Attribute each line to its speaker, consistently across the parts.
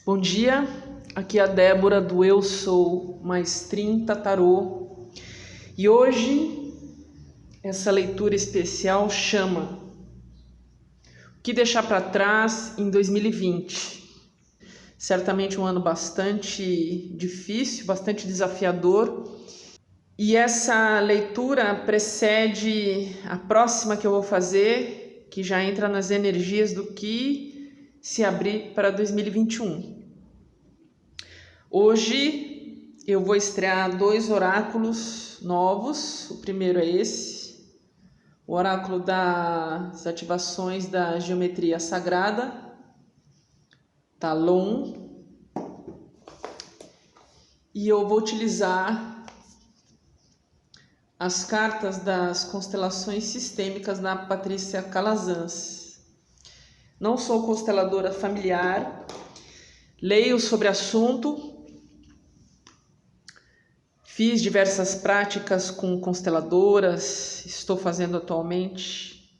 Speaker 1: Bom dia, aqui é a Débora do Eu Sou Mais 30 Tarô e hoje essa leitura especial chama O que deixar para trás em 2020. Certamente um ano bastante difícil, bastante desafiador, e essa leitura precede a próxima que eu vou fazer, que já entra nas energias do que se abrir para 2021. Hoje eu vou estrear 2 oráculos novos. O primeiro é esse, o oráculo das ativações da geometria sagrada, Talon, e eu vou utilizar as cartas das constelações sistêmicas da Patrícia Calazans. Não sou consteladora familiar, leio sobre o assunto. Fiz diversas práticas com consteladoras, estou fazendo atualmente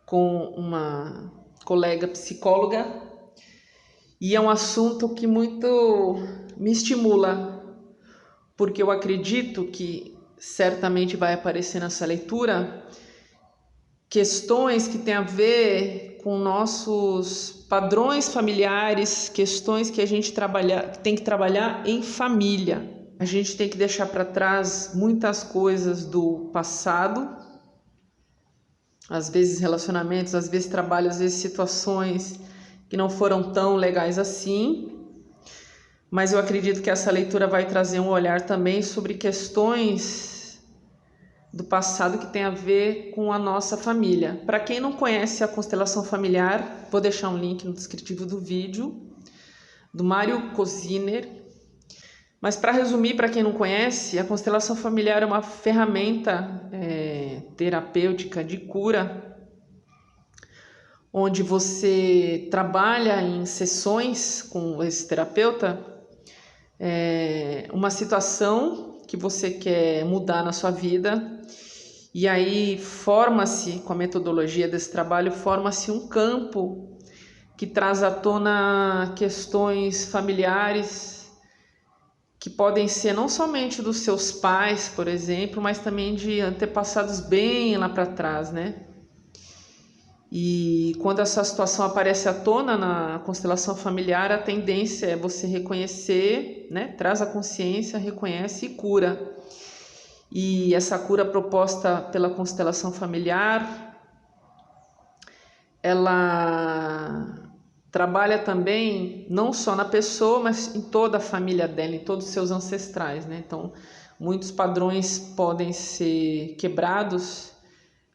Speaker 1: com uma colega psicóloga e é um assunto que muito me estimula, porque eu acredito que certamente vai aparecer nessa leitura questões que têm a ver com nossos padrões familiares, questões que a gente tem que trabalhar em família. A gente tem que deixar para trás muitas coisas do passado, às vezes relacionamentos, às vezes trabalho, às vezes situações que não foram tão legais assim, mas eu acredito que essa leitura vai trazer um olhar também sobre questões do passado que tem a ver com a nossa família. Para quem não conhece a constelação familiar, vou deixar um link no descritivo do vídeo, do Mário Cosiner. Mas para resumir, para quem não conhece, a constelação familiar é uma ferramenta terapêutica de cura, onde você trabalha em sessões com esse terapeuta uma situação que você quer mudar na sua vida, e aí forma-se, com a metodologia desse trabalho, forma-se um campo que traz à tona questões familiares que podem ser não somente dos seus pais, por exemplo, mas também de antepassados bem lá para trás, né? E quando essa situação aparece à tona na constelação familiar, a tendência é você reconhecer, né? Traz a consciência, reconhece e cura. E essa cura proposta pela constelação familiar, ela trabalha também não só na pessoa, mas em toda a família dela, em todos os seus ancestrais, né? Então, muitos padrões podem ser quebrados,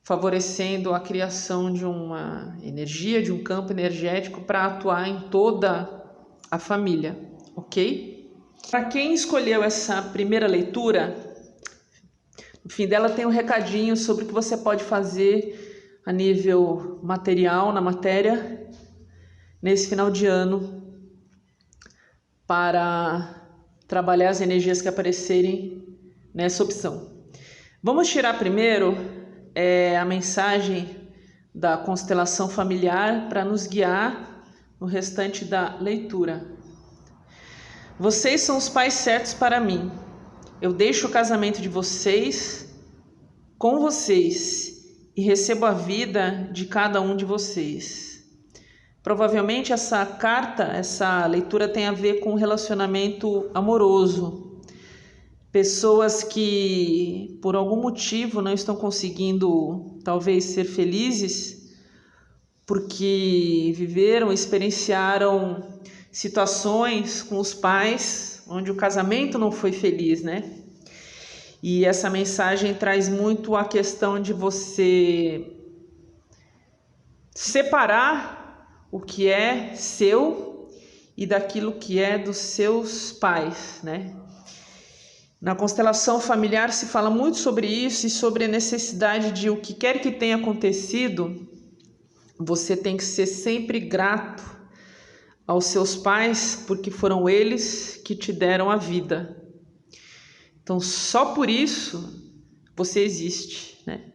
Speaker 1: favorecendo a criação de uma energia, de um campo energético para atuar em toda a família, ok? Para quem escolheu essa primeira leitura, no fim dela tem um recadinho sobre o que você pode fazer a nível material, na matéria, nesse final de ano, para trabalhar as energias que aparecerem nessa opção. Vamos tirar primeiro a mensagem da constelação familiar para nos guiar no restante da leitura. Vocês são os pais certos para mim. Eu deixo o casamento de vocês com vocês e recebo a vida de cada um de vocês. Provavelmente essa carta, essa leitura tem a ver com relacionamento amoroso. Pessoas que por algum motivo não estão conseguindo talvez ser felizes porque viveram, experienciaram situações com os pais onde o casamento não foi feliz, né? E essa mensagem traz muito a questão de você separar o que é seu e daquilo que é dos seus pais, né? Na constelação familiar se fala muito sobre isso e sobre a necessidade de o que quer que tenha acontecido, você tem que ser sempre grato aos seus pais, porque foram eles que te deram a vida. Então, só por isso você existe, né?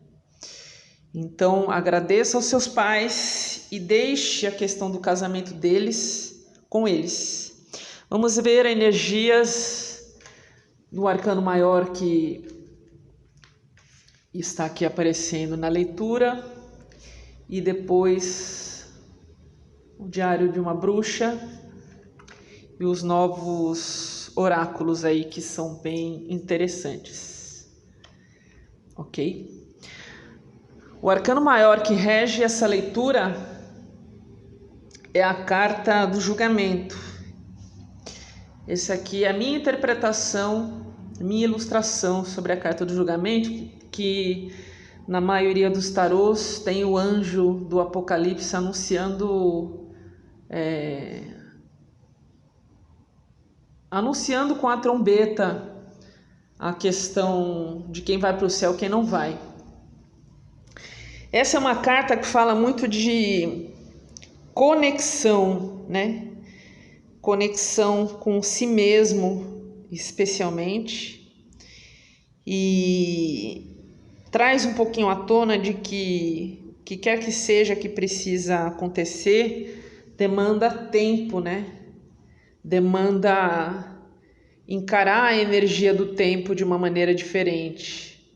Speaker 1: Então, agradeça aos seus pais e deixe a questão do casamento deles com eles. Vamos ver energias do arcano maior que está aqui aparecendo na leitura e depois o diário de uma bruxa e os novos oráculos aí que são bem interessantes, ok? O arcano maior que rege essa leitura é a carta do julgamento. Essa aqui é a minha interpretação, minha ilustração sobre a carta do julgamento, que na maioria dos tarôs tem o anjo do Apocalipse anunciando com a trombeta a questão de quem vai para o céu e quem não vai. Essa é uma carta que fala muito de conexão, né? Conexão com si mesmo, especialmente, e traz um pouquinho à tona de que o que quer que seja que precisa acontecer demanda tempo, né? Demanda encarar a energia do tempo de uma maneira diferente.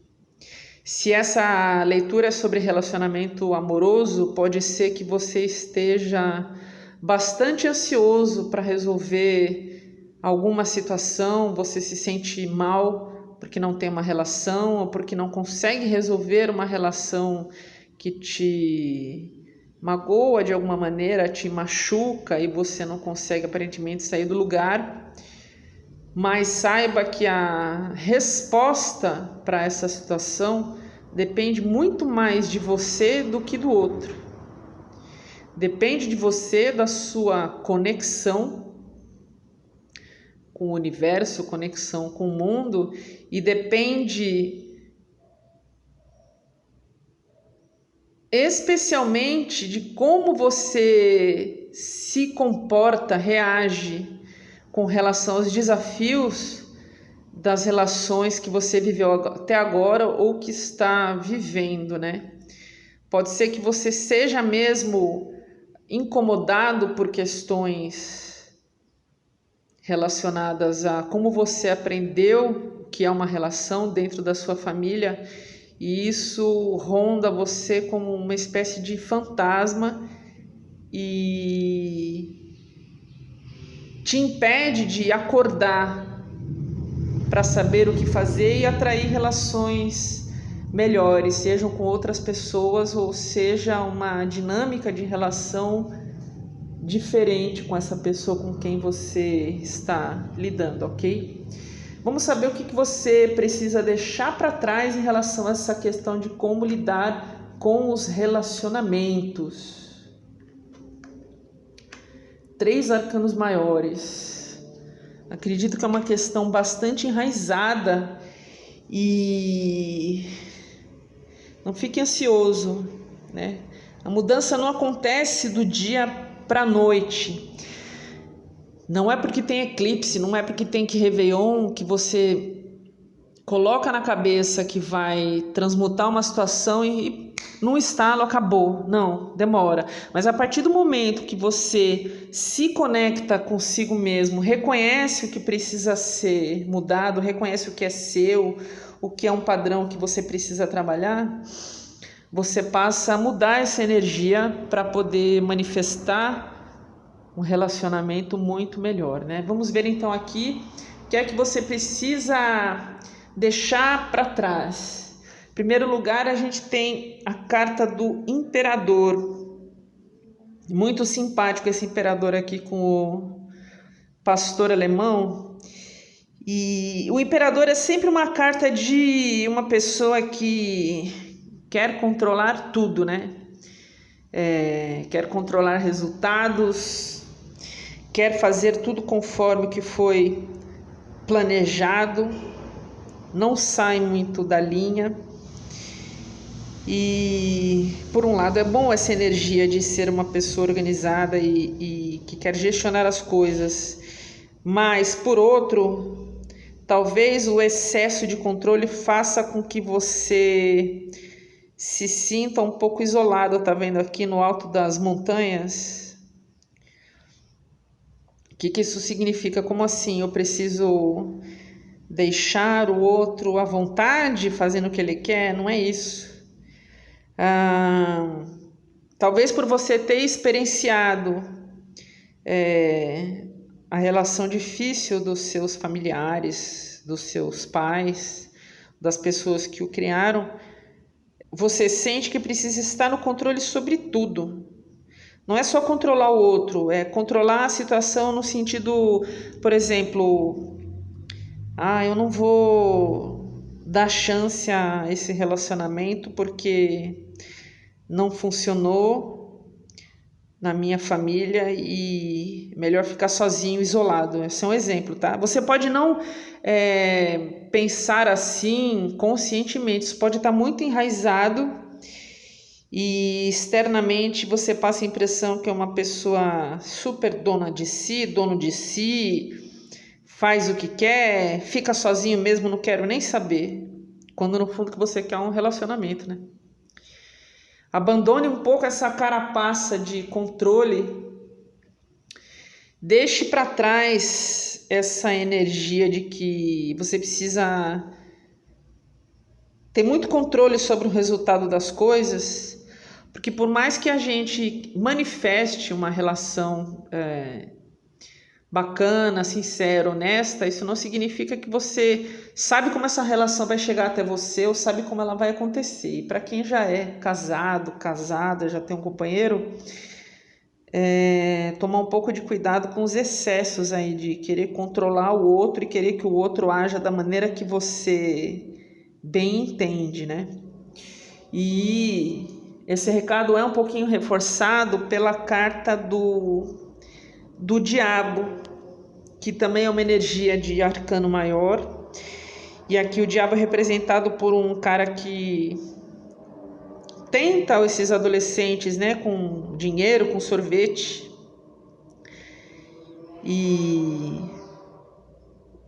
Speaker 1: Se essa leitura é sobre relacionamento amoroso, pode ser que você esteja bastante ansioso para resolver alguma situação, você se sente mal porque não tem uma relação ou porque não consegue resolver uma relação que te magoa de alguma maneira, te machuca e você não consegue aparentemente sair do lugar. Mas saiba que a resposta para essa situação depende muito mais de você do que do outro. Depende de você, da sua conexão com o universo, conexão com o mundo, e depende especialmente de como você se comporta, reage com relação aos desafios das relações que você viveu até agora ou que está vivendo, né? Pode ser que você seja mesmo incomodado por questões relacionadas a como você aprendeu que é uma relação dentro da sua família, e isso ronda você como uma espécie de fantasma e te impede de acordar para saber o que fazer e atrair relações melhores, sejam com outras pessoas ou seja uma dinâmica de relação diferente com essa pessoa com quem você está lidando, ok? Vamos saber o que você precisa deixar para trás em relação a essa questão de como lidar com os relacionamentos. 3 arcanos maiores. Acredito que é uma questão bastante enraizada e não fique ansioso, né? A mudança não acontece do dia para a noite. Não é porque tem eclipse, não é porque tem que Réveillon que você coloca na cabeça que vai transmutar uma situação e num estalo acabou. Não, demora. Mas a partir do momento que você se conecta consigo mesmo, reconhece o que precisa ser mudado, reconhece o que é seu, o que é um padrão que você precisa trabalhar, você passa a mudar essa energia para poder manifestar um relacionamento muito melhor, né? Vamos ver então aqui o que é que você precisa deixar para trás. Em primeiro lugar, a gente tem a carta do Imperador. Muito simpático esse Imperador aqui com o pastor alemão. E o Imperador é sempre uma carta de uma pessoa que quer controlar tudo, né? Quer controlar resultados, quer fazer tudo conforme o que foi planejado, não sai muito da linha. E por um lado é bom essa energia de ser uma pessoa organizada e que quer gestionar as coisas, mas por outro, talvez o excesso de controle faça com que você se sinta um pouco isolado. Tá vendo aqui no alto das montanhas que isso significa? Como assim? Eu preciso deixar o outro à vontade, fazendo o que ele quer? Não é isso. Talvez por você ter experienciado a relação difícil dos seus familiares, dos seus pais, das pessoas que o criaram, você sente que precisa estar no controle sobre tudo. Não é só controlar o outro, é controlar a situação no sentido, por exemplo, eu não vou dar chance a esse relacionamento porque não funcionou na minha família e melhor ficar sozinho, isolado. Esse é um exemplo, tá? Você pode não pensar assim conscientemente, isso pode estar muito enraizado e externamente você passa a impressão que é uma pessoa super dona de si, dono de si, faz o que quer, fica sozinho mesmo, não quero nem saber. Quando no fundo que você quer um relacionamento, né? Abandone um pouco essa carapaça de controle. Deixe para trás essa energia de que você precisa ter muito controle sobre o resultado das coisas, porque por mais que a gente manifeste uma relação bacana, sincera, honesta, isso não significa que você sabe como essa relação vai chegar até você ou sabe como ela vai acontecer. E para quem já é casado, casada, já tem um companheiro, tomar um pouco de cuidado com os excessos aí de querer controlar o outro e querer que o outro haja da maneira que você bem entende, né? E esse recado é um pouquinho reforçado pela carta do diabo, que também é uma energia de arcano maior. E aqui o diabo é representado por um cara que tenta esses adolescentes, né, com dinheiro, com sorvete. E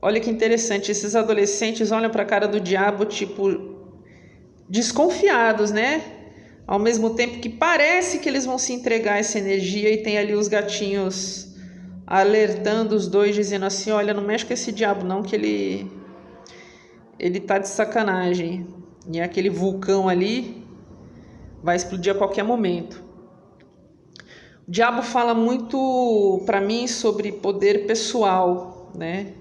Speaker 1: olha que interessante, esses adolescentes olham para a cara do diabo tipo desconfiados, né? Ao mesmo tempo que parece que eles vão se entregar a essa energia e tem ali os gatinhos alertando os dois, dizendo assim, olha, não mexe com esse diabo não, que ele tá de sacanagem. E aquele vulcão ali vai explodir a qualquer momento. O diabo fala muito para mim sobre poder pessoal, né?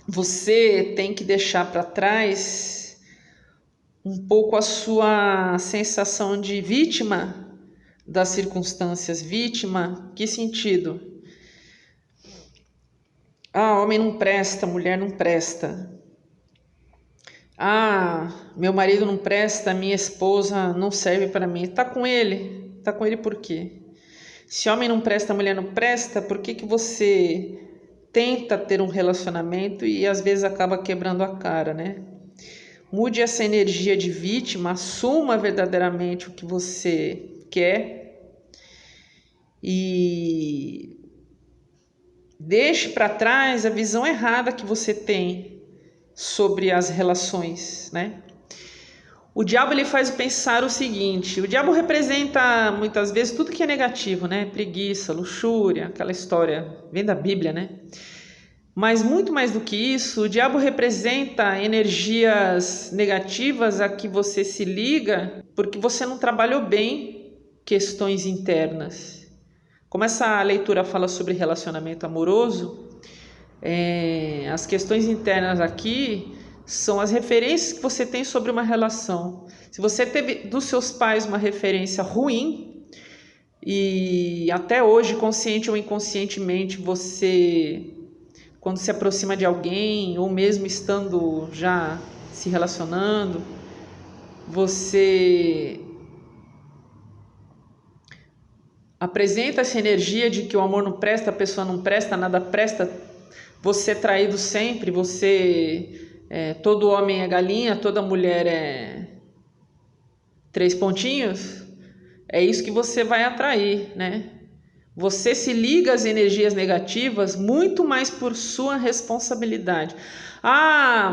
Speaker 1: Você tem que deixar para trás um pouco a sua sensação de vítima das circunstâncias. Vítima, que sentido? Homem não presta, mulher não presta. Meu marido não presta, minha esposa não serve para mim. Tá com ele? Tá com ele por quê? Se homem não presta, mulher não presta, por que você tenta ter um relacionamento e às vezes acaba quebrando a cara, né? Mude essa energia de vítima, assuma verdadeiramente o que você quer e deixe para trás a visão errada que você tem sobre as relações, né? O diabo ele faz pensar o seguinte, o diabo representa muitas vezes tudo que é negativo, né? Preguiça, luxúria, aquela história, vem da Bíblia, né? Mas muito mais do que isso, o diabo representa energias negativas a que você se liga porque você não trabalhou bem questões internas. Como essa leitura fala sobre relacionamento amoroso, as questões internas aqui são as referências que você tem sobre uma relação. Se você teve dos seus pais uma referência ruim e até hoje, consciente ou inconscientemente, você, quando se aproxima de alguém ou mesmo estando já se relacionando, você apresenta essa energia de que o amor não presta, a pessoa não presta, nada presta, você é traído sempre, todo homem é galinha, toda mulher é 3 pontinhos, é isso que você vai atrair, né? Você se liga às energias negativas muito mais por sua responsabilidade.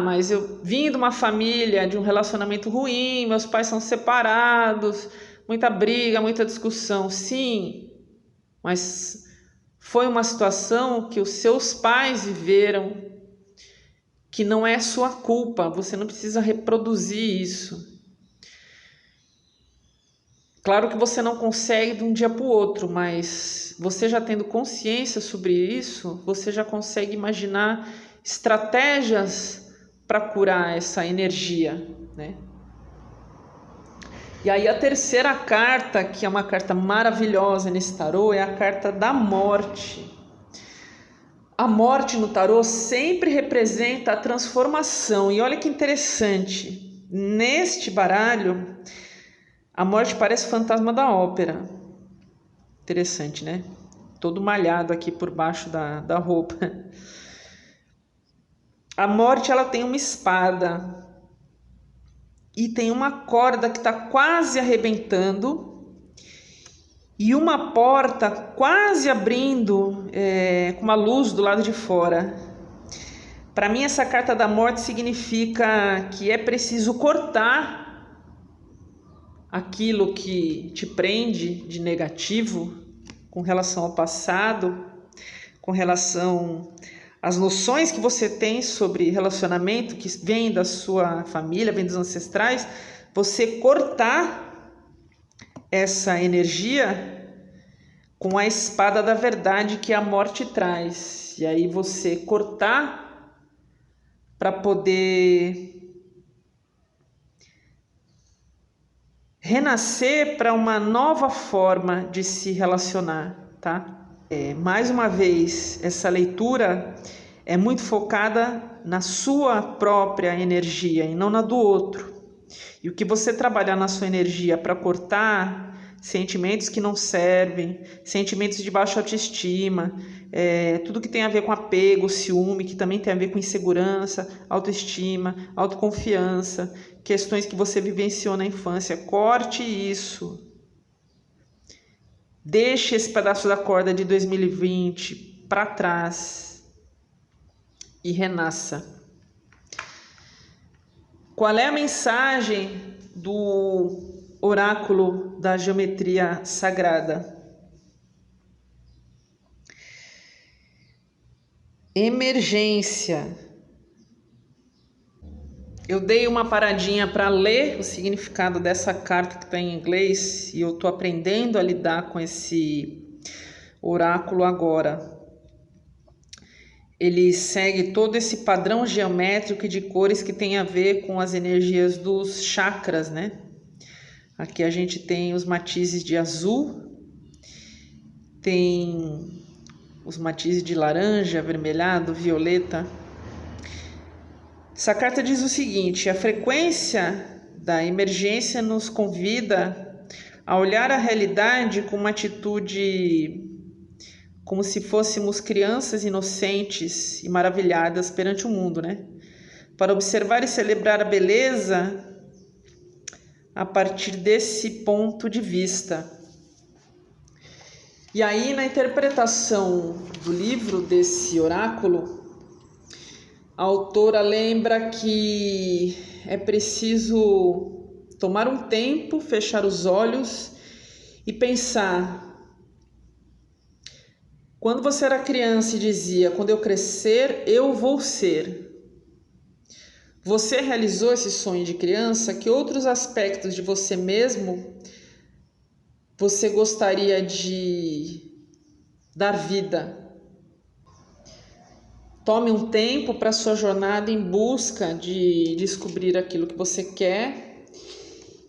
Speaker 1: Mas eu vim de uma família, de um relacionamento ruim, meus pais são separados, muita briga, muita discussão. Sim, mas foi uma situação que os seus pais viveram, que não é sua culpa, você não precisa reproduzir isso. Claro que você não consegue de um dia para o outro, mas você já tendo consciência sobre isso, você já consegue imaginar estratégias para curar essa energia, né? E aí a terceira carta, que é uma carta maravilhosa nesse tarô, é a carta da morte. A morte no tarô sempre representa a transformação. E olha que interessante, neste baralho, a morte parece o fantasma da ópera. Interessante, né? Todo malhado aqui por baixo da roupa. A morte, ela tem uma espada e tem uma corda que está quase arrebentando e uma porta quase abrindo com uma luz do lado de fora. Para mim, essa carta da morte significa que é preciso cortar aquilo que te prende de negativo com relação ao passado, com relação às noções que você tem sobre relacionamento, que vem da sua família, vem dos ancestrais, você cortar essa energia com a espada da verdade que a morte traz. E aí você cortar para poder renascer para uma nova forma de se relacionar, tá? Mais uma vez, essa leitura é muito focada na sua própria energia e não na do outro. E o que você trabalhar na sua energia para cortar sentimentos que não servem, sentimentos de baixa autoestima, tudo que tem a ver com apego, ciúme, que também tem a ver com insegurança, autoestima, autoconfiança, questões que você vivenciou na infância. Corte isso. Deixe esse pedaço da corda de 2020 para trás e renasça. Qual é a mensagem do oráculo da geometria sagrada? Emergência. Eu dei uma paradinha para ler o significado dessa carta que está em inglês e eu estou aprendendo a lidar com esse oráculo agora. Ele segue todo esse padrão geométrico e de cores que tem a ver com as energias dos chakras, né? Aqui a gente tem os matizes de azul, tem os matizes de laranja, avermelhado, violeta. Essa carta diz o seguinte: a frequência da emergência nos convida a olhar a realidade com uma atitude como se fôssemos crianças inocentes e maravilhadas perante o mundo, né? Para observar e celebrar a beleza a partir desse ponto de vista. E aí, na interpretação do livro desse oráculo, a autora lembra que é preciso tomar um tempo, fechar os olhos e pensar. Quando você era criança e dizia, quando eu crescer, eu vou ser. Você realizou esse sonho de criança? Que outros aspectos de você mesmo você gostaria de dar vida? Tome um tempo para a sua jornada em busca de descobrir aquilo que você quer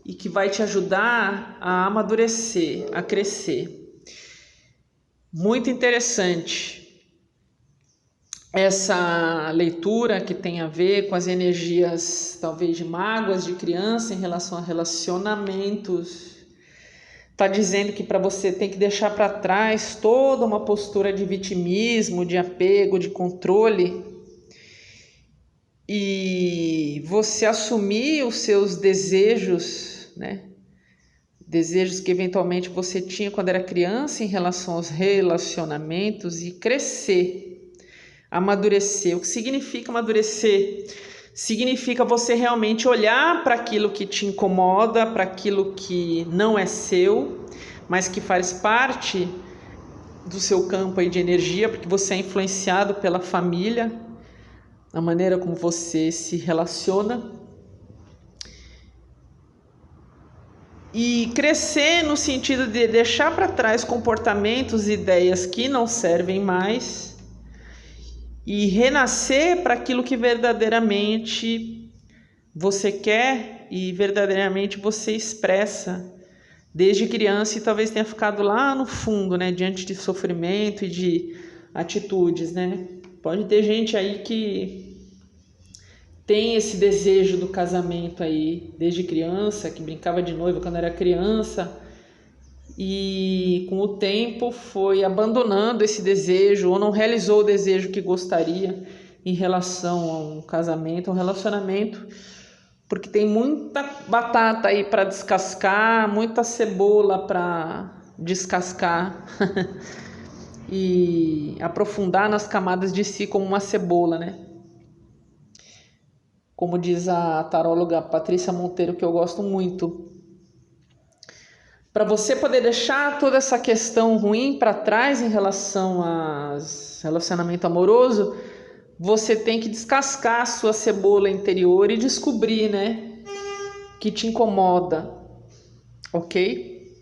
Speaker 1: e que vai te ajudar a amadurecer, a crescer. Muito interessante essa leitura que tem a ver com as energias, talvez de mágoas de criança em relação a relacionamentos. Está dizendo que para você tem que deixar para trás toda uma postura de vitimismo, de apego, de controle e você assumir os seus desejos, né? Desejos que eventualmente você tinha quando era criança em relação aos relacionamentos e crescer, amadurecer. O que significa amadurecer? Significa você realmente olhar para aquilo que te incomoda, para aquilo que não é seu, mas que faz parte do seu campo aí de energia, porque você é influenciado pela família, a maneira como você se relaciona. E crescer no sentido de deixar para trás comportamentos e ideias que não servem mais e renascer para aquilo que verdadeiramente você quer e verdadeiramente você expressa desde criança e talvez tenha ficado lá no fundo, né, diante de sofrimento e de atitudes, né? Pode ter gente aí que tem esse desejo do casamento aí desde criança, que brincava de noiva quando era criança e com o tempo foi abandonando esse desejo ou não realizou o desejo que gostaria em relação a um casamento, um relacionamento, porque tem muita batata aí para descascar, muita cebola para descascar e aprofundar nas camadas de si como uma cebola, né? Como diz a taróloga Patrícia Monteiro, que eu gosto muito. Para você poder deixar toda essa questão ruim para trás em relação a relacionamento amoroso, você tem que descascar a sua cebola interior e descobrir, né, que te incomoda, ok?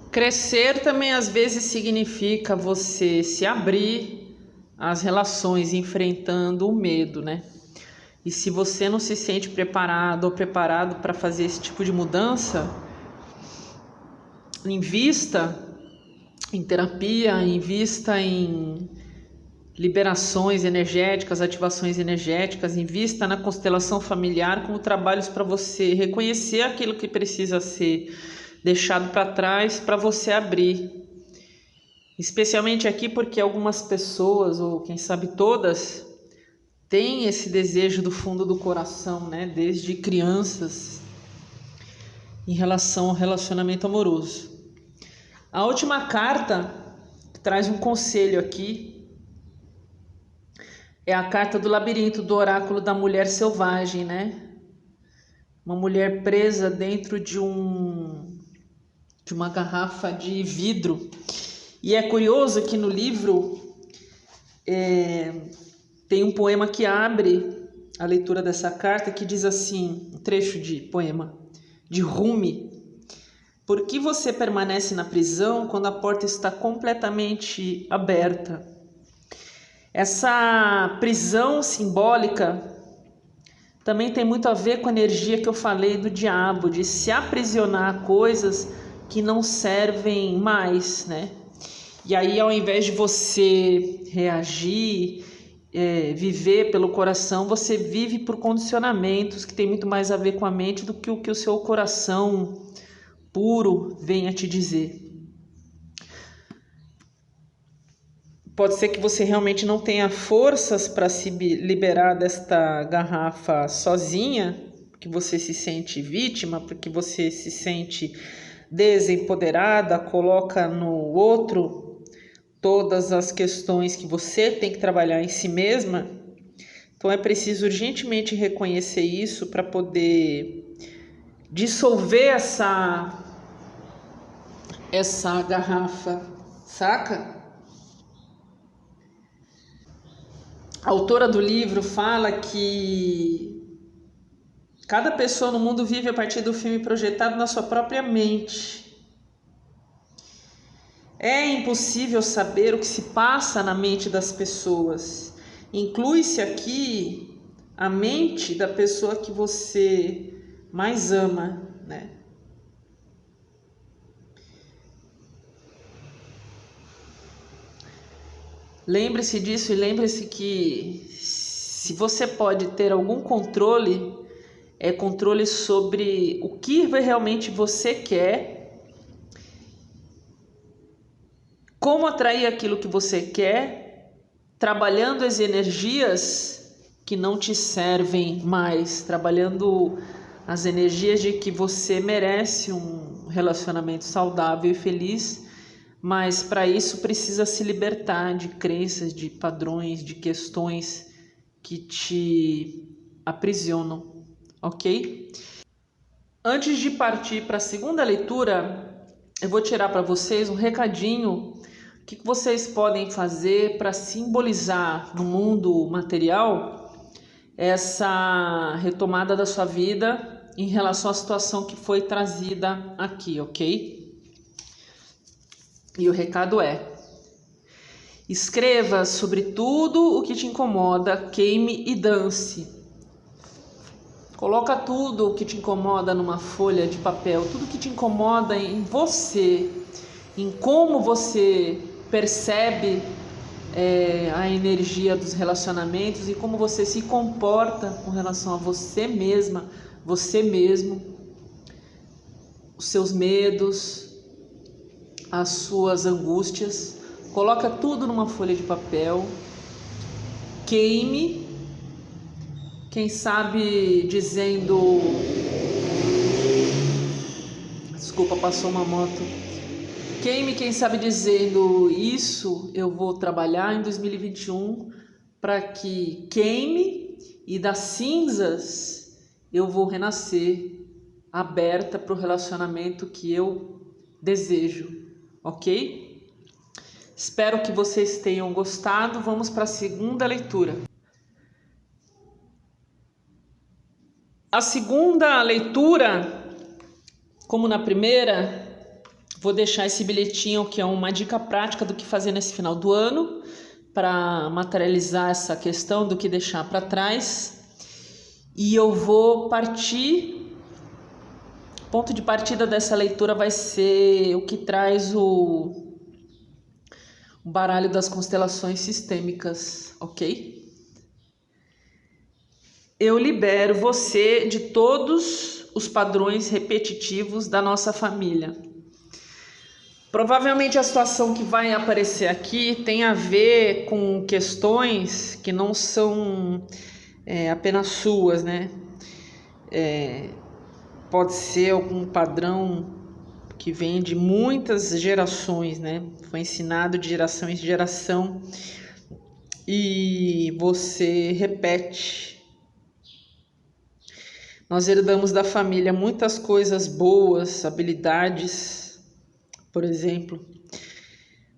Speaker 1: Crescer também às vezes significa você se abrir às relações, enfrentando o medo, né? E se você não se sente preparado ou preparado para fazer esse tipo de mudança, invista em terapia, invista em liberações energéticas, ativações energéticas, invista na constelação familiar como trabalhos para você reconhecer aquilo que precisa ser deixado para trás para você abrir. Especialmente aqui porque algumas pessoas, ou quem sabe todas, têm esse desejo do fundo do coração, né, desde crianças, em relação ao relacionamento amoroso. A última carta que traz um conselho aqui é a carta do labirinto, do oráculo da mulher selvagem, né? Uma mulher presa dentro de uma garrafa de vidro. E é curioso que no livro tem um poema que abre a leitura dessa carta que diz assim, um trecho de poema, de Rumi: por que você permanece na prisão quando a porta está completamente aberta? Essa prisão simbólica também tem muito a ver com a energia que eu falei do diabo, de se aprisionar a coisas que não servem mais, né? E aí, ao invés de você reagir, viver pelo coração, você vive por condicionamentos que tem muito mais a ver com a mente do que o seu coração puro venha te dizer. Pode ser que você realmente não tenha forças para se liberar desta garrafa sozinha, porque você se sente vítima, porque você se sente desempoderada, coloca no outro todas as questões que você tem que trabalhar em si mesma. Então é preciso urgentemente reconhecer isso para poder dissolver essa garrafa, saca? A autora do livro fala que cada pessoa no mundo vive a partir do filme projetado na sua própria mente. É impossível saber o que se passa na mente das pessoas. Inclui-se aqui a mente da pessoa que você mais ama, né? Lembre-se disso e lembre-se que se você pode ter algum controle, é controle sobre o que realmente você quer, como atrair aquilo que você quer, trabalhando as energias que não te servem mais, trabalhando as energias de que você merece um relacionamento saudável e feliz. Mas para isso precisa se libertar de crenças, de padrões, de questões que te aprisionam, ok? Antes de partir para a segunda leitura, eu vou tirar para vocês um recadinho. O que vocês podem fazer para simbolizar no mundo material essa retomada da sua vida em relação à situação que foi trazida aqui, ok? E o recado é: escreva sobre tudo o que te incomoda, queime e dance. Coloca tudo o que te incomoda numa folha de papel, tudo que te incomoda em você, em como você percebe a energia dos relacionamentos e como você se comporta com relação a você mesma, você mesmo, os seus medos, as suas angústias. Coloca tudo numa folha de papel, queime, quem sabe dizendo... Desculpa, passou uma moto. Queime, quem sabe dizendo: isso eu vou trabalhar em 2021 para que queime e das cinzas eu vou renascer, aberta para o relacionamento que eu desejo, ok? Espero que vocês tenham gostado. Vamos para a segunda leitura. A segunda leitura, como na primeira, vou deixar esse bilhetinho que é uma dica prática do que fazer nesse final do ano para materializar essa questão do que deixar para trás. E eu vou partir. O ponto de partida dessa leitura vai ser o que traz o baralho das constelações sistêmicas, ok? Eu libero você de todos os padrões repetitivos da nossa família. Provavelmente a situação que vai aparecer aqui tem a ver com questões que não são apenas suas, né? Pode ser algum padrão que vem de muitas gerações, né? Foi ensinado de geração em geração e você repete. Nós herdamos da família muitas coisas boas, habilidades, por exemplo,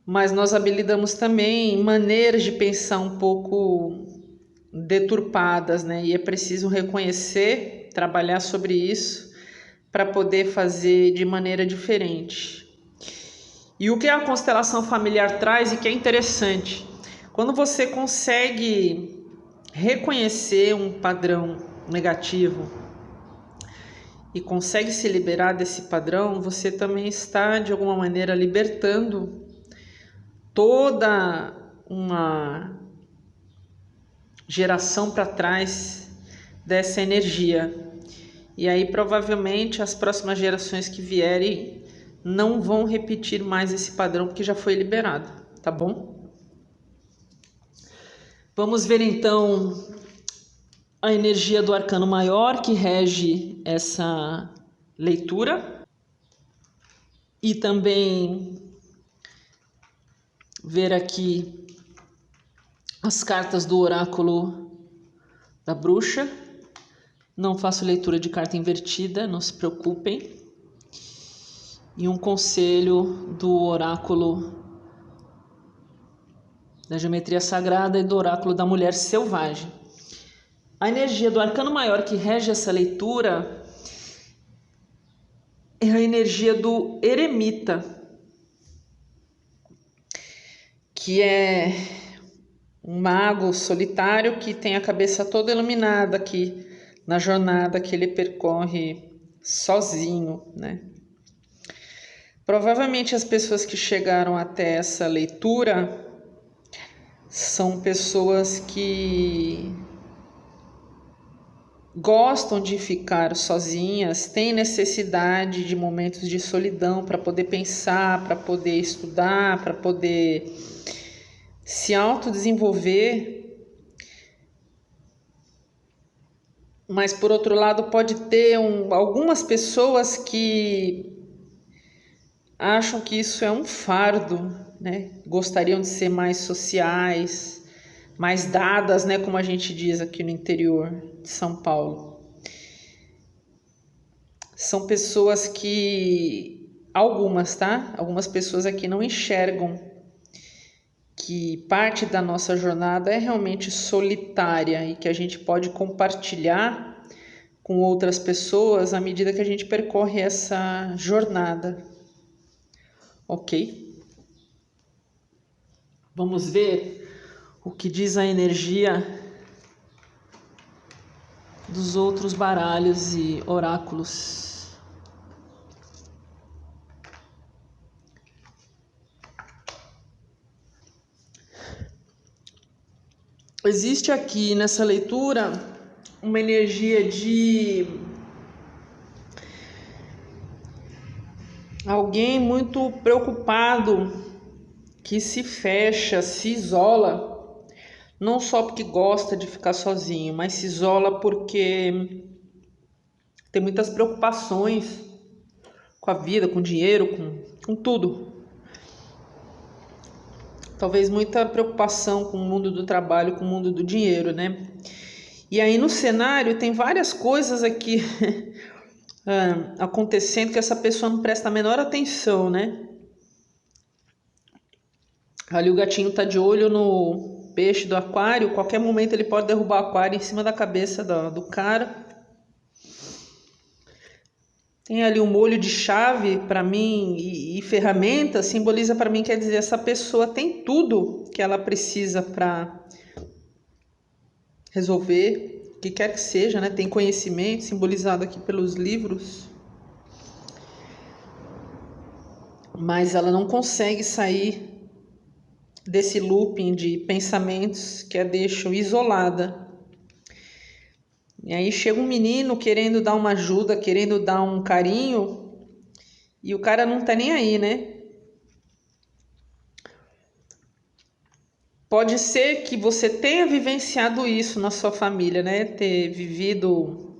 Speaker 1: mas nós habilitamos também maneiras de pensar um pouco deturpadas, né? E é preciso reconhecer, trabalhar sobre isso para poder fazer de maneira diferente. E o que a constelação familiar traz e que é interessante, quando você consegue reconhecer um padrão negativo e consegue se liberar desse padrão, você também está de alguma maneira libertando toda uma geração para trás dessa energia. E aí provavelmente as próximas gerações que vierem não vão repetir mais esse padrão porque já foi liberado, tá bom? Vamos ver então a energia do arcano maior que rege essa leitura e também ver aqui as cartas do oráculo da bruxa. Não faço leitura de carta invertida, não se preocupem. E um conselho do oráculo da geometria sagrada e do oráculo da mulher selvagem. A energia do arcano maior que rege essa leitura é a energia do eremita, que é um mago solitário que tem a cabeça toda iluminada aqui na jornada que ele percorre sozinho, né? Provavelmente as pessoas que chegaram até essa leitura são pessoas que gostam de ficar sozinhas, têm necessidade de momentos de solidão para poder pensar, para poder estudar, para poder se autodesenvolver. Mas por outro lado pode ter algumas pessoas que acham que isso é um fardo, né? Gostariam de ser mais sociais, mais dadas, né? Como a gente diz aqui no interior de São Paulo. São pessoas que algumas, tá? Algumas pessoas aqui não enxergam que parte da nossa jornada é realmente solitária e que a gente pode compartilhar com outras pessoas à medida que a gente percorre essa jornada, ok? Vamos ver o que diz a energia dos outros baralhos e oráculos. Existe aqui nessa leitura uma energia de alguém muito preocupado, que se fecha, se isola, não só porque gosta de ficar sozinho, mas se isola porque tem muitas preocupações com a vida, com o dinheiro, com tudo. Talvez muita preocupação com o mundo do trabalho, com o mundo do dinheiro, né? E aí no cenário tem várias coisas aqui acontecendo que essa pessoa não presta a menor atenção, né? Ali o gatinho tá de olho no peixe do aquário, qualquer momento ele pode derrubar o aquário em cima da cabeça do cara. Tem ali um molho de chave para mim e ferramenta, simboliza para mim, quer dizer, essa pessoa tem tudo que ela precisa para resolver, o que quer que seja, né? Tem conhecimento, simbolizado aqui pelos livros, mas ela não consegue sair desse looping de pensamentos que a deixam isolada. E aí chega um menino querendo dar uma ajuda, querendo dar um carinho, e o cara não tá nem aí, né? Pode ser que você tenha vivenciado isso na sua família, né? Ter vivido,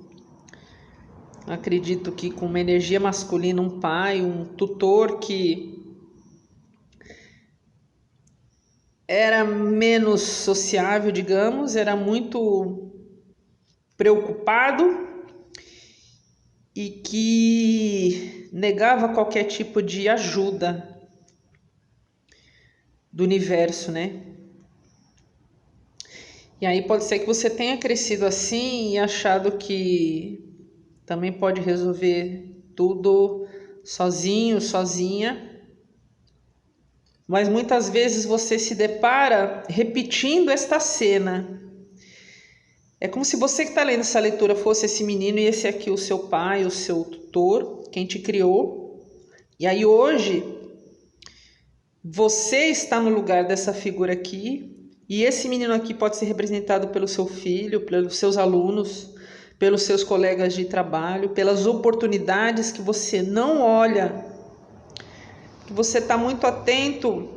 Speaker 1: acredito que com uma energia masculina, um pai, um tutor que era menos sociável, digamos, era muito preocupado e que negava qualquer tipo de ajuda do universo, né? E aí pode ser que você tenha crescido assim e achado que também pode resolver tudo sozinho, sozinha. Mas muitas vezes você se depara repetindo esta cena. É como se você que está lendo essa leitura fosse esse menino e esse aqui o seu pai, o seu tutor, quem te criou. E aí hoje você está no lugar dessa figura aqui. E esse menino aqui pode ser representado pelo seu filho, pelos seus alunos, pelos seus colegas de trabalho, pelas oportunidades que você não olha, que você está muito atento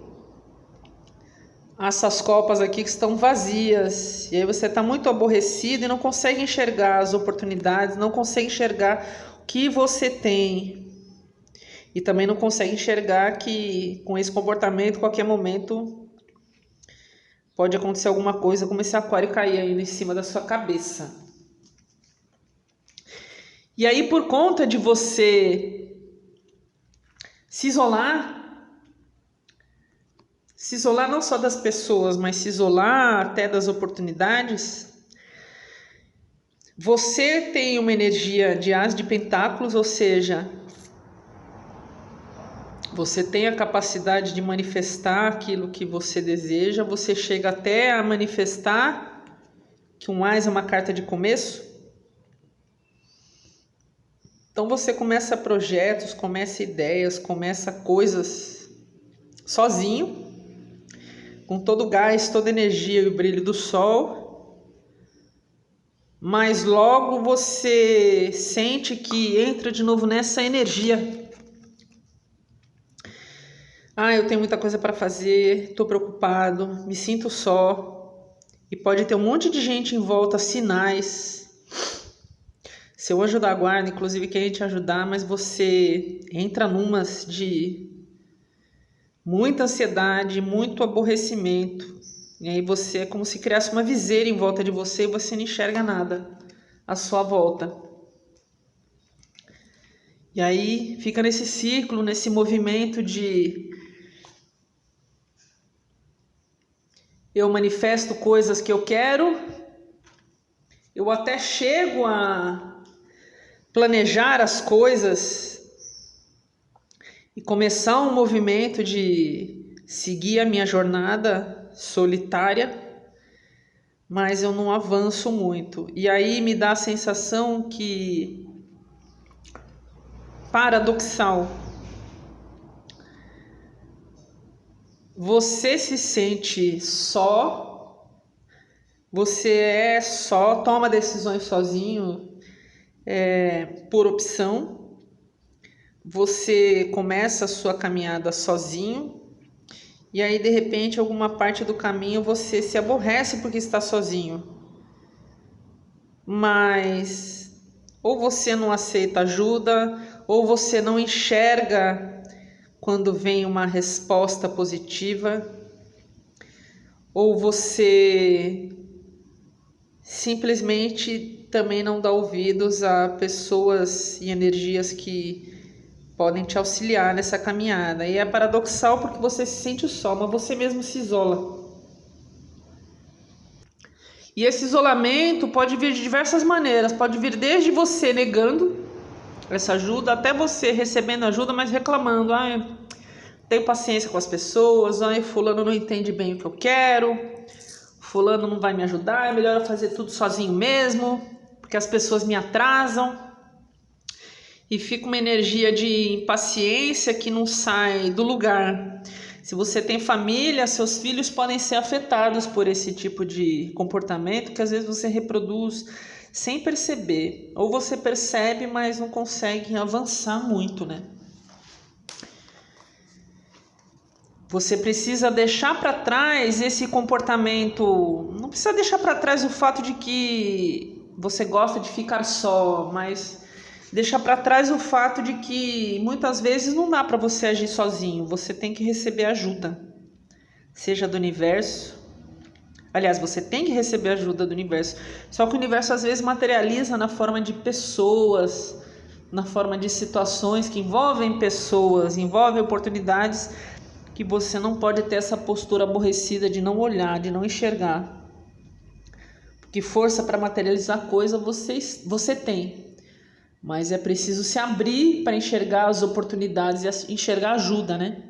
Speaker 1: a essas copas aqui que estão vazias. E aí você está muito aborrecido e não consegue enxergar as oportunidades, não consegue enxergar o que você tem. E também não consegue enxergar que com esse comportamento, qualquer momento pode acontecer alguma coisa, como esse aquário cair aí em cima da sua cabeça. E aí, por conta de você se isolar não só das pessoas, mas se isolar até das oportunidades, você tem uma energia de As de Pentáculos, ou seja, você tem a capacidade de manifestar aquilo que você deseja, você chega até a manifestar que um As é uma carta de começo. Então você começa projetos, começa ideias, começa coisas sozinho, com todo o gás, toda a energia e o brilho do sol, mas logo você sente que entra de novo nessa energia. Eu tenho muita coisa para fazer, estou preocupado, me sinto só, e pode ter um monte de gente em volta, sinais. Seu anjo da guarda, inclusive, quer te ajudar, mas você entra numas de muita ansiedade, muito aborrecimento. E aí você é como se criasse uma viseira em volta de você e você não enxerga nada à sua volta. E aí fica nesse ciclo, nesse movimento de eu manifesto coisas que eu quero, eu até chego a planejar as coisas e começar um movimento de seguir a minha jornada solitária, mas eu não avanço muito. E aí me dá a sensação que paradoxal. Você se sente só, você é só, toma decisões sozinho, por opção. Você começa a sua caminhada sozinho e aí de repente alguma parte do caminho você se aborrece porque está sozinho. Mas ou você não aceita ajuda, ou você não enxerga quando vem uma resposta positiva, ou você simplesmente também não dá ouvidos a pessoas e energias que podem te auxiliar nessa caminhada. E é paradoxal porque você se sente só, mas você mesmo se isola. E esse isolamento pode vir de diversas maneiras, pode vir desde você negando essa ajuda, até você recebendo ajuda, mas reclamando, tenho paciência com as pessoas, fulano não entende bem o que eu quero, fulano não vai me ajudar, é melhor eu fazer tudo sozinho mesmo, porque as pessoas me atrasam. E fica uma energia de impaciência que não sai do lugar. Se você tem família, seus filhos podem ser afetados por esse tipo de comportamento que às vezes você reproduz sem perceber. Ou você percebe, mas não consegue avançar muito, né? Você precisa deixar para trás esse comportamento. Não precisa deixar para trás o fato de que você gosta de ficar só, mas deixar para trás o fato de que muitas vezes não dá para você agir sozinho. Você tem que receber ajuda, seja do universo. Aliás, você tem que receber ajuda do universo. Só que o universo às vezes materializa na forma de pessoas, na forma de situações que envolvem pessoas, envolvem oportunidades, que você não pode ter essa postura aborrecida de não olhar, de não enxergar. Porque força para materializar coisa você tem, mas é preciso se abrir para enxergar as oportunidades e enxergar ajuda, né?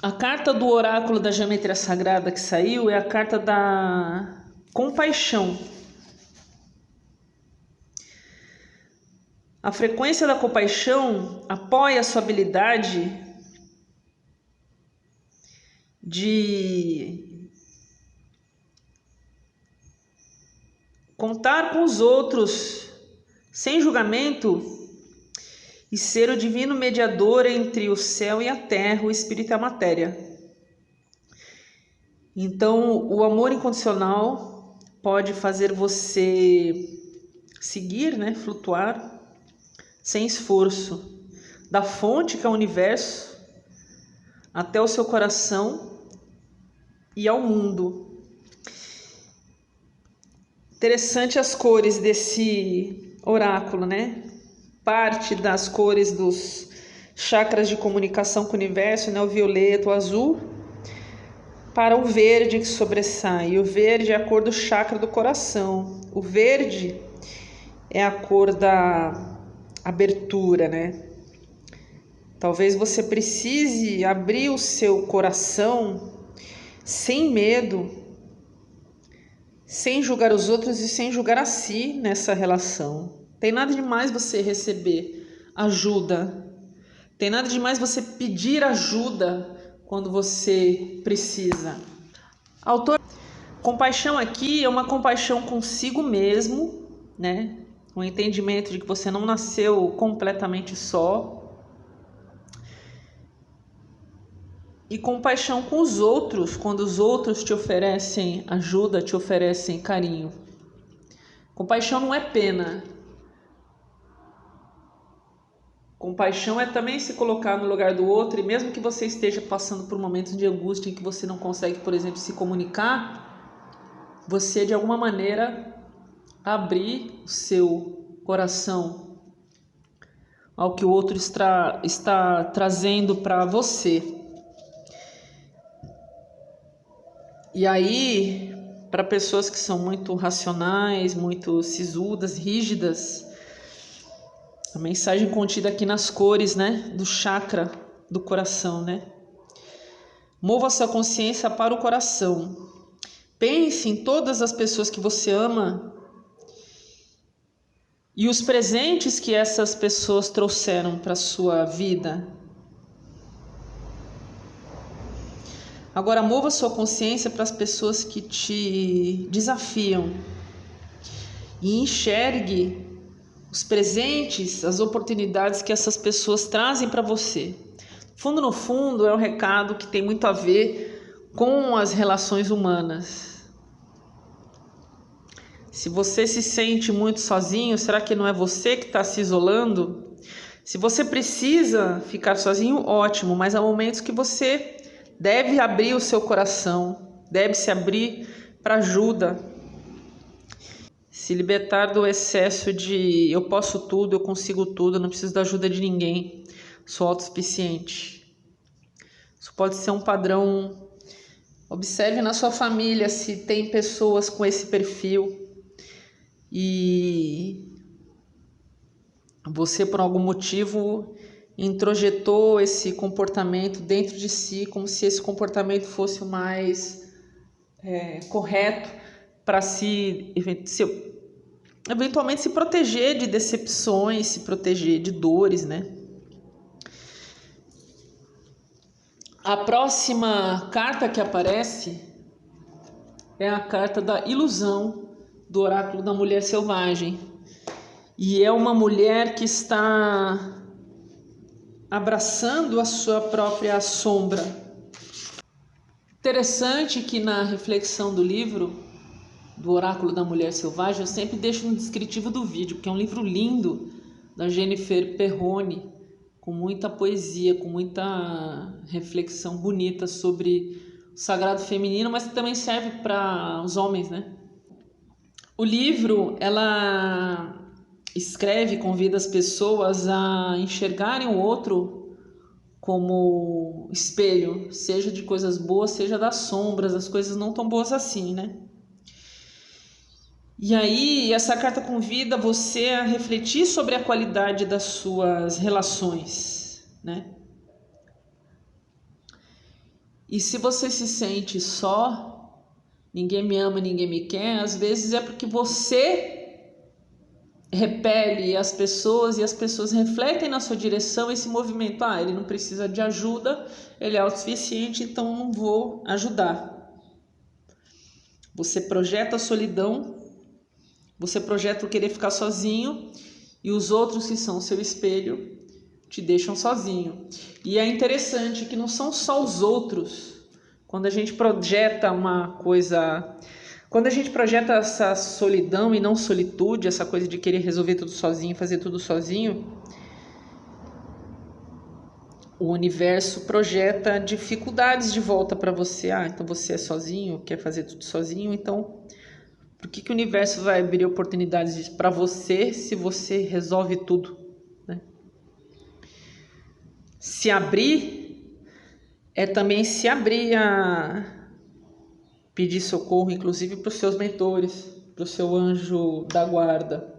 Speaker 1: A carta do oráculo da geometria sagrada que saiu é a carta da compaixão. A frequência da compaixão apoia a sua habilidade de contar com os outros sem julgamento e ser o divino mediador entre o céu e a terra, o espírito e a matéria. Então, o amor incondicional pode fazer você seguir, né, flutuar sem esforço, da fonte que é o universo até o seu coração e ao mundo. Interessante as cores desse oráculo, né? Parte das cores dos chakras de comunicação com o universo, né? O violeta, o azul, para o verde que sobressai. E o verde é a cor do chakra do coração. O verde é a cor da abertura, né? Talvez você precise abrir o seu coração sem medo, sem julgar os outros e sem julgar a si nessa relação. Tem nada demais você receber ajuda. Tem nada demais você pedir ajuda quando você precisa. Autor, compaixão aqui é uma compaixão consigo mesmo, né? Um entendimento de que você não nasceu completamente só. E compaixão com os outros, quando os outros te oferecem ajuda, te oferecem carinho. Compaixão não é pena. Compaixão é também se colocar no lugar do outro, e mesmo que você esteja passando por momentos de angústia em que você não consegue, por exemplo, se comunicar, você de alguma maneira abrir o seu coração ao que o outro está trazendo para você. E aí, para pessoas que são muito racionais, muito sisudas, rígidas, a mensagem contida aqui nas cores, né, do chakra do coração, né? Mova sua consciência para o coração. Pense em todas as pessoas que você ama e os presentes que essas pessoas trouxeram para a sua vida. Agora, mova sua consciência para as pessoas que te desafiam e enxergue os presentes, as oportunidades que essas pessoas trazem para você. No fundo, é um recado que tem muito a ver com as relações humanas. Se você se sente muito sozinho, será que não é você que está se isolando? Se você precisa ficar sozinho, ótimo, mas há momentos que você deve abrir o seu coração, deve se abrir para ajuda. Se libertar do excesso de eu posso tudo, eu consigo tudo, não preciso da ajuda de ninguém, sou autossuficiente. Isso pode ser um padrão. Observe na sua família se tem pessoas com esse perfil e você, por algum motivo, introjetou esse comportamento dentro de si, como se esse comportamento fosse o mais correto para eventualmente se proteger de decepções, se proteger de dores, né? A próxima carta que aparece é a carta da ilusão do oráculo da mulher selvagem. E é uma mulher que está abraçando a sua própria sombra. Interessante que na reflexão do livro do Oráculo da Mulher Selvagem, eu sempre deixo no descritivo do vídeo, porque é um livro lindo, da Jennifer Perrone, com muita poesia, com muita reflexão bonita sobre o sagrado feminino, mas que também serve para os homens, né? O livro, ela escreve, convida as pessoas a enxergarem o outro como espelho, seja de coisas boas, seja das sombras, as coisas não tão boas assim, né? E aí, essa carta convida você a refletir sobre a qualidade das suas relações, né? E se você se sente só, ninguém me ama, ninguém me quer, às vezes é porque você repele as pessoas e as pessoas refletem na sua direção esse movimento. Ah, ele não precisa de ajuda, ele é autossuficiente, então não vou ajudar. Você projeta a solidão, você projeta o querer ficar sozinho e os outros que são o seu espelho te deixam sozinho. E é interessante que não são só os outros. Quando a gente projeta uma coisa... Quando a gente projeta essa solidão e não solitude, essa coisa de querer resolver tudo sozinho, fazer tudo sozinho, o universo projeta dificuldades de volta para você. Ah, então você é sozinho, quer fazer tudo sozinho, então por que o universo vai abrir oportunidades para você se você resolve tudo, né? Se abrir é também se abrir a pedir socorro, inclusive para os seus mentores, para o seu anjo da guarda.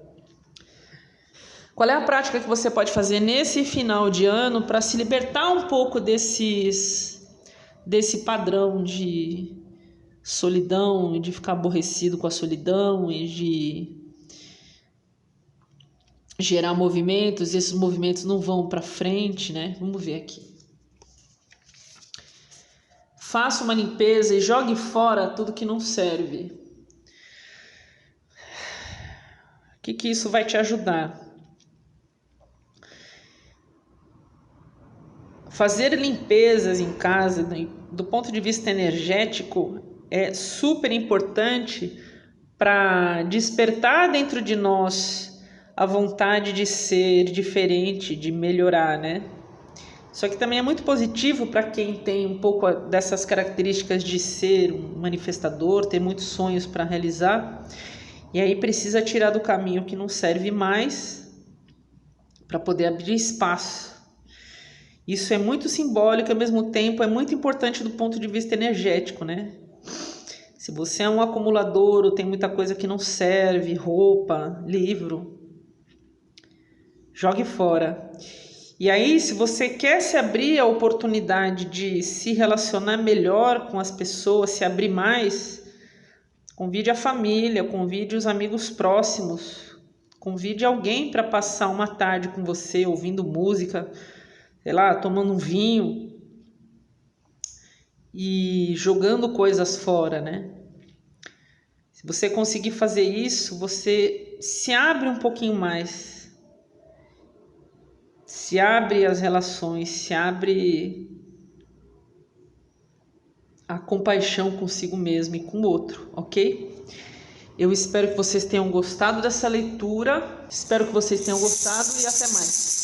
Speaker 1: Qual é a prática que você pode fazer nesse final de ano para se libertar um pouco desse padrão de solidão e de ficar aborrecido com a solidão e de gerar movimentos, e esses movimentos não vão para frente, né? Vamos ver aqui. Faça uma limpeza e jogue fora tudo que não serve. O que isso vai te ajudar? Fazer limpezas em casa, do ponto de vista energético, é super importante para despertar dentro de nós a vontade de ser diferente, de melhorar, né? Só que também é muito positivo para quem tem um pouco dessas características de ser um manifestador, ter muitos sonhos para realizar E aí precisa tirar do caminho o que não serve mais para poder abrir espaço. Isso é muito simbólico, ao mesmo tempo é muito importante do ponto de vista energético, né? Se você é um acumulador ou tem muita coisa que não serve, roupa, livro, jogue fora. E aí, se você quer se abrir a oportunidade de se relacionar melhor com as pessoas, se abrir mais, convide a família, convide os amigos próximos, convide alguém para passar uma tarde com você, ouvindo música, sei lá, tomando um vinho e jogando coisas fora, né? Se você conseguir fazer isso, você se abre um pouquinho mais. Se abre às relações, se abre a compaixão consigo mesmo e com o outro, ok? Eu espero que vocês tenham gostado dessa leitura, espero que vocês tenham gostado e até mais.